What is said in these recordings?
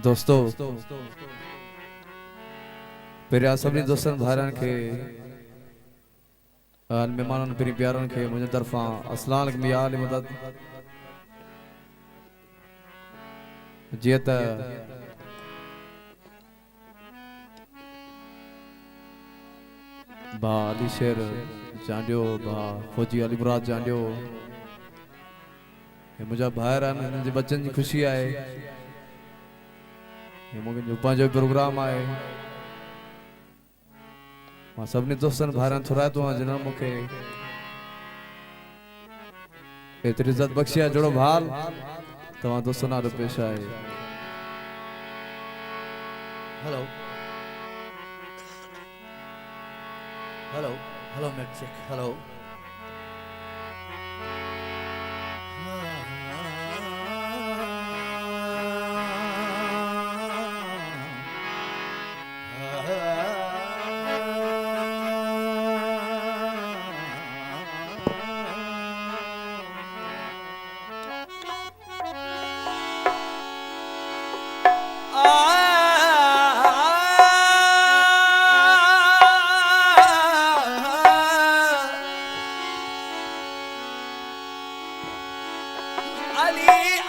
दोस्तों प्यारा सभी दोस्तन भाइरन के मेहमानन प्री प्यारन के मुझे तरफा अस्सलाम वालेकुम या अली मदद जियत बा अली शेर जांडियो बा फौजी अली मुराद जांडियो मुझा भाइरन जे बच्चन जी खुशी आए ये मुझे जो प्रोग्राम आए मां सबने दोस्तन भाइरन थोड़ा तो जना मुखे एतरी इज्जत बख्शिया जोड़ो भाल तवा दोस्तन आरो पेश आए। हेलो हेलो हेलो मैक हेलो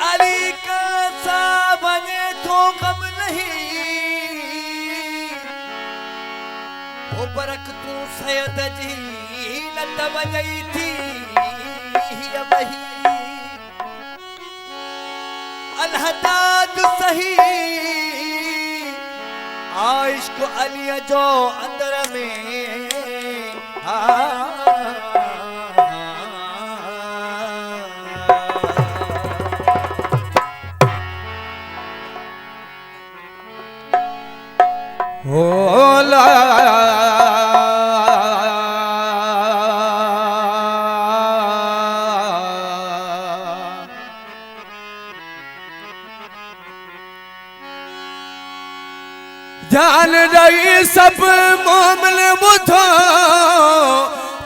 अली का सा बने तो कम नहीं वो बरक तू सैयद जी लत वजई थी या वही अलहदाद सही आइश को अली जो अंदर में होला ध्यान रही सब मामले बुधो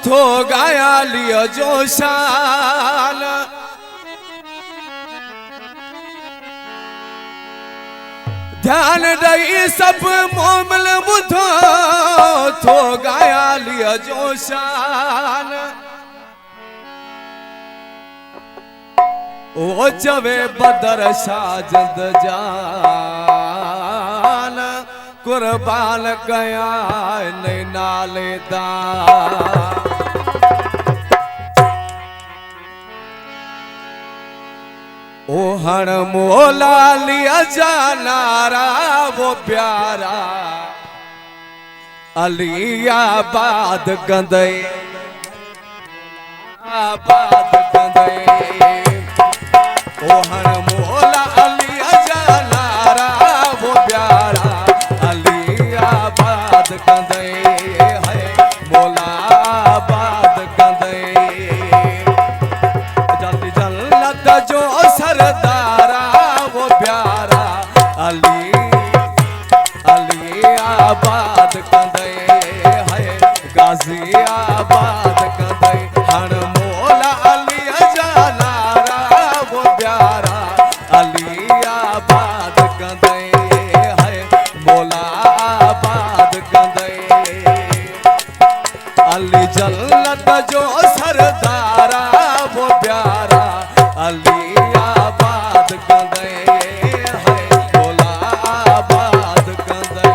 थो गाया लियो जो शान ध्यान रही सब मामले बुधो थो गाया लियो जो शान ओ जवे बदर साजद जान कुर्बान गया नहीं नाले दा ओ हण मोला लिया जानारा वो प्यारा अली आबाद गंदे आबाद गंदे ओ हण मोला लिया जानारा वो प्यारा अली आबाद गंदे है मोला आबाद गंदे जल्दी जन्नत जो सरदारा वो प्यारा अली अली आबाद कंदे है गाजी आबाद कंदे हण मोला अली जानारा वो प्यारा अली आबाद कंदे है मोला आबाद कंदे अली जन्नत जो सरदारा वो प्यारा अली आबाद कंदे है मोला आबाद कंदे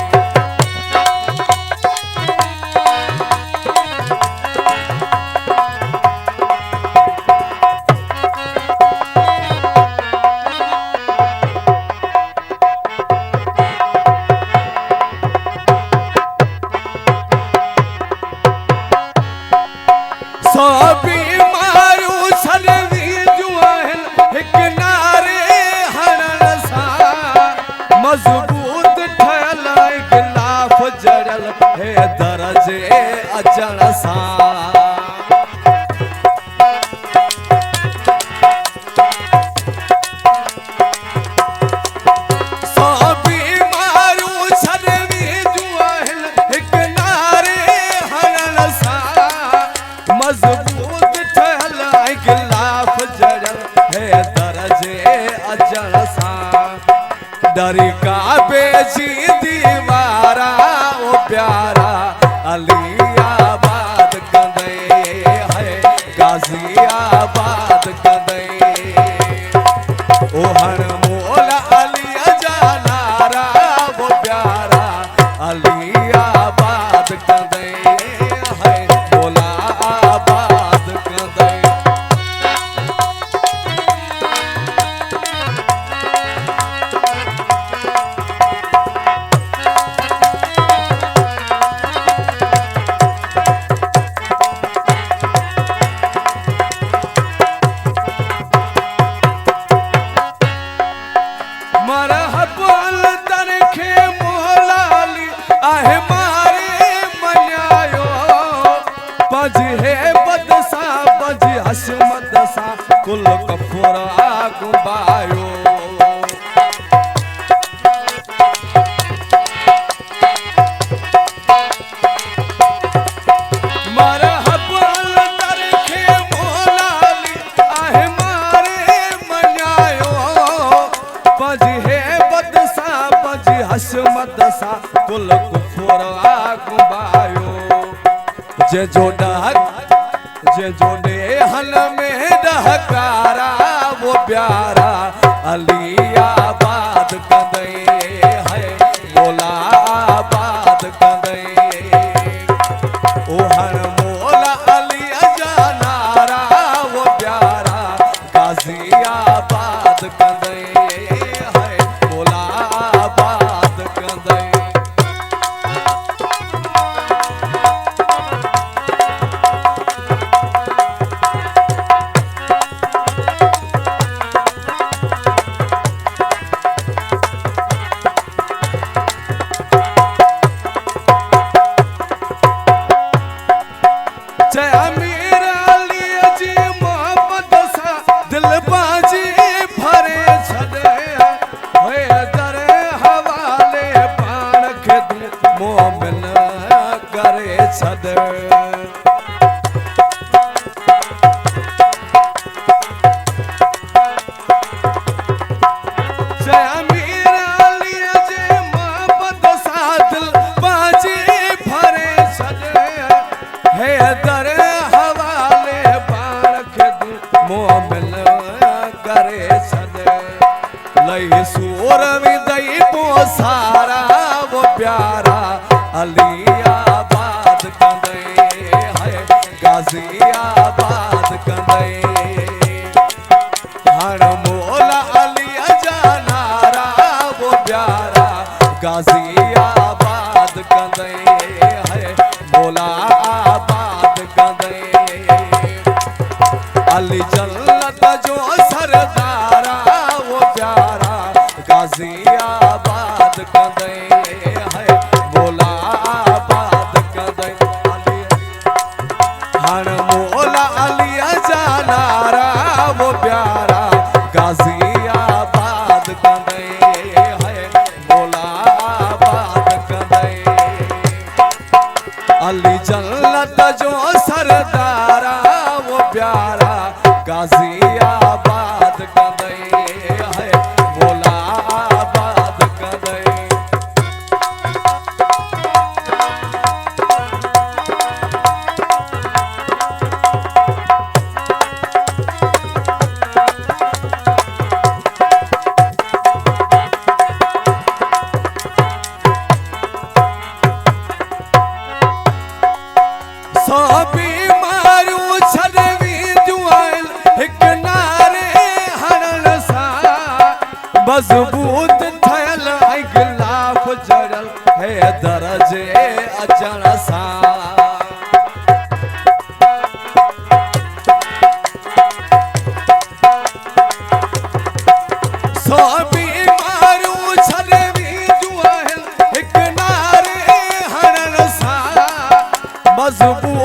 सोबी मारू सलवी जुआन एक नारे हरण सा मजबूत ठहला गिलाफ जड़ल है दरजे अचण सा सोबी मारू सलवी जुआन एक नारे हरण सा मजबूत ठहला गिलाफ जड़ल है दरजे अचण सा डरी का जी दीवारा ओ प्यारा अलियाबाद कंदे है गाजियाबाद कंदे ओ हर मोला अलिया जानारा वो प्यारा अलियाबाद कंदे है मोला आबाद कंदे। मरहबल तरखे मोहलाली आहे मारे मन्यायो बज है बदसा बज हसमत सा कुल कफरा गुबायो मरहबल तरखे मोहलाली आहे मारे मन्यायो बज है बदसा बज हसमत सा कुल कुफरा गुबायो जे जोड़े हन में डहकारा वो प्यारा अलियाबाद कंदे है मोला आबाद कंदे ओ हर मोला अलिया जानारा वो प्यारा गाजियाबाद कंदे है मोला आबाद कंदे। जय अमीर अली जी मोहम्मद सा दिल बाजी भरे छड़े होए दर हवाले पान के मोमिन करे छड़े जय अमीर अली जी मोहम्मद सा दिल बाजी भरे छड़े है दर हवाले बारख मोमिन करे छड़े लई सूर विदई पोसारा वो प्यारा अलियाबाद कंदे है गाजियाबाद कंदे हर मोला अलिया जानारा वो प्यारा गाजियाबाद कंदे है मोला आबाद कंदे अली जन्नत जो सरदारा वो प्यारा गाजियाबाद कंदे है मोला आबाद कंदे हर मोला अलिया जानारा वो प्यारा गाजियाबाद कंदे है मोला आबाद कंदे अली जन्नत जो सरदारा वो प्यारा गाजियाबाद कंदे है मोला आबाद कंदे। सोबी मारू छड़वी जुआल हिक नारे हरण सा मजबूत थयल ऐं गिलाफ जड़ल है दरजे अचण सा सोबी मारू छड़वी जुआल हिक नारे हरण सा मजबूत